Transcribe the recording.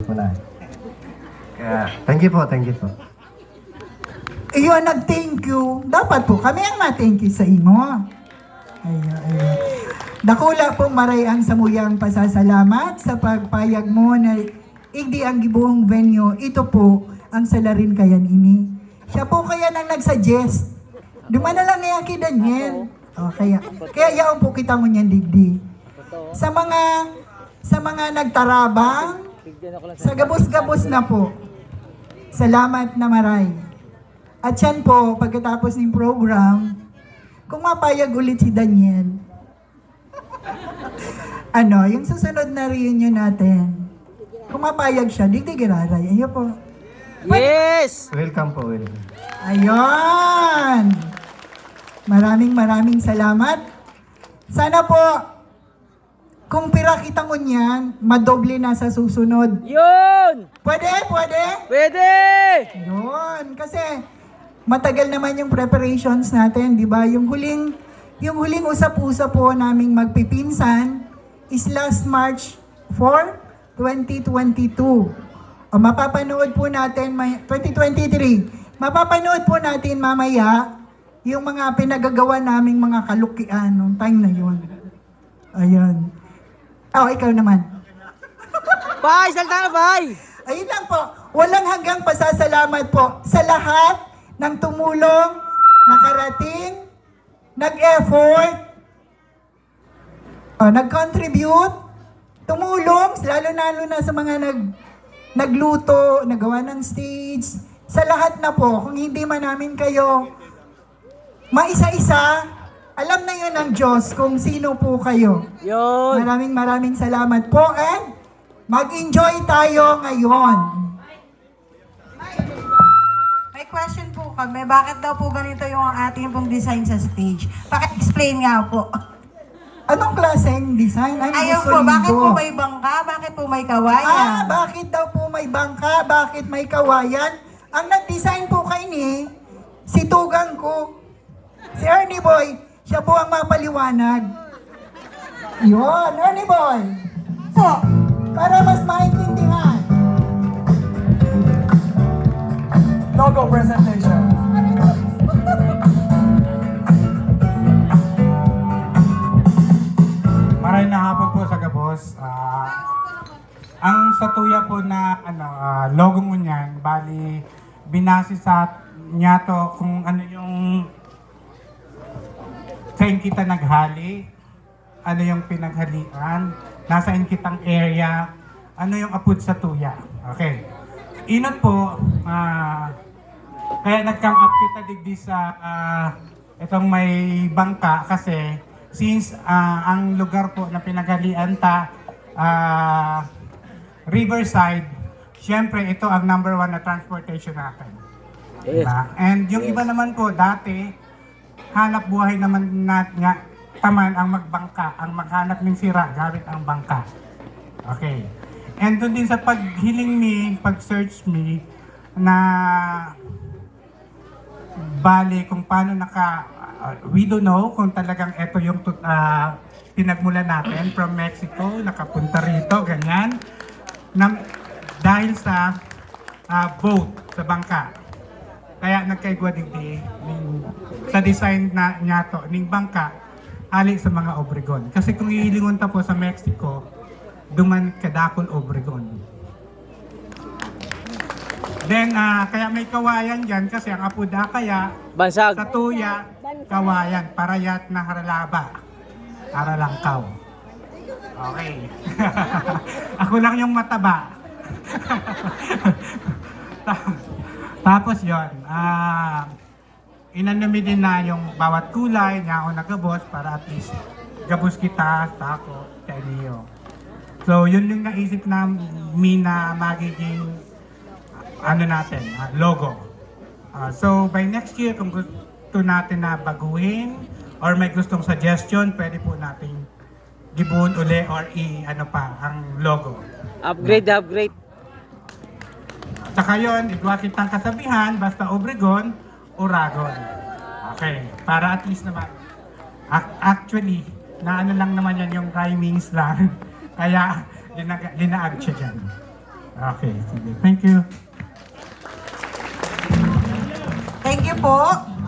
Muna. Kaya, thank you po, thank you po. Iyon, nag-thank you. Dapat po kami ang ma-thank you sa imo. Ayun. Dakula pong marayang samuyang pasasalamat sa pagpayag mo na igdi ang gibuong venue. Ito po ang salarin kayan ini. Siya po kaya nang nag-suggest. Dumana lang niya kay Daniel. Oh, kaya yaon po kita mo niyan digdi. Sa mga nagtarabang, sa gabos-gabos na po. Salamat na maray. At yan po, pagkatapos ng program, kung mapayag ulit si Daniel, yung susunod na reunion natin, kung mapayag siya, digdigiraray. Ayun po. Yes! Welcome po, welcome. Ayun! Maraming salamat. Sana po, kung pira kita ngunyan, madoble na sa susunod. Yun! Pwede? Pwede! Yun, kasi matagal naman yung preparations natin, di ba? Yung huling usap-usap po naming magpipinsan is last March 4, 2022. O mapapanood po natin, 2023, mapapanood po natin mamaya yung mga pinagagawa naming mga kalukian nung time na yun. Ayun. Ikaw naman. Bye! Salta na, bye! Ayun lang po. Walang hanggang pasasalamat po sa lahat ng tumulong, nakarating, nag-effort, nag-contribute, tumulong, lalo na sa mga nagluto, nagawa ng stage, sa lahat na po. Kung hindi man namin kayo maisa-isa, alam na yun ng Diyos kung sino po kayo. Yun! Maraming salamat po and mag-enjoy tayo ngayon. May question po kami. Bakit daw po ganito yung ating pong design sa stage? Paki-explain nga po. Anong klaseng design? Ayaw po, bakit po may bangka? Bakit po may kawayan? Bakit daw po may bangka? Bakit may kawayan? Ang nag-design po kay ni, si Tugang ko, si Ernie Boy, siya po ang mapaliwanag. Yun, Ernie Boy. Po, para mas maintindihan. Logo presentation. Maraming na hapon po sa Gabos. Ang satuya po na logo mo niyan, bali binase sa nyato kung ano yung saan kita naghali, ano yung pinaghalian, nasaan kitang area, ano yung apud sa tuya. Okay. Inot po, kaya nag-come up kita digdi sa itong may bangka kasi since ang lugar po na pinaghalian Riverside, syempre ito ang number 1 na transportation natin. Yes. Diba? And yung iba naman po, dati, hanap buhay naman nga taman ang magbangka, ang maghanap ng sira gamit ang bangka. Okay. And doon din sa paghiling me, pag-search me, na bali kung paano we don't know kung talagang ito yung pinagmulan natin from Mexico, nakapunta rito, ganyan. Dahil sa boat, sa bangka. Kaya nagkaigwa digdi sa design na niya to, ning bangka, ali sa mga Obregon. Kasi kung ihilingon ta po sa Mexico, duman kadakol Obregon. Then, kaya may kawayan dyan kasi ang apuda kaya Bansag! sa tuya, kawayan, parayat na haralaba. Aralangkaw. Okay. Ako lang yung mataba. Tapos yon, inanami din na yung bawat kulay niya o nagabos para at least gabos kita sa ako, kay Leo. So yun yung naisip namin na magiging natin, logo. So by next year, kung gusto natin na baguhin or may gustong suggestion, pwede po natin gibuon uli or ang logo. Upgrade! Saka yun, igwa kitang kasabihan, basta Obregon, Uragon. Okay, para at least naman. Actually, lang naman yan yung rhymings lang. Kaya, linaag siya dyan. Okay, sige. Thank you. Thank you po.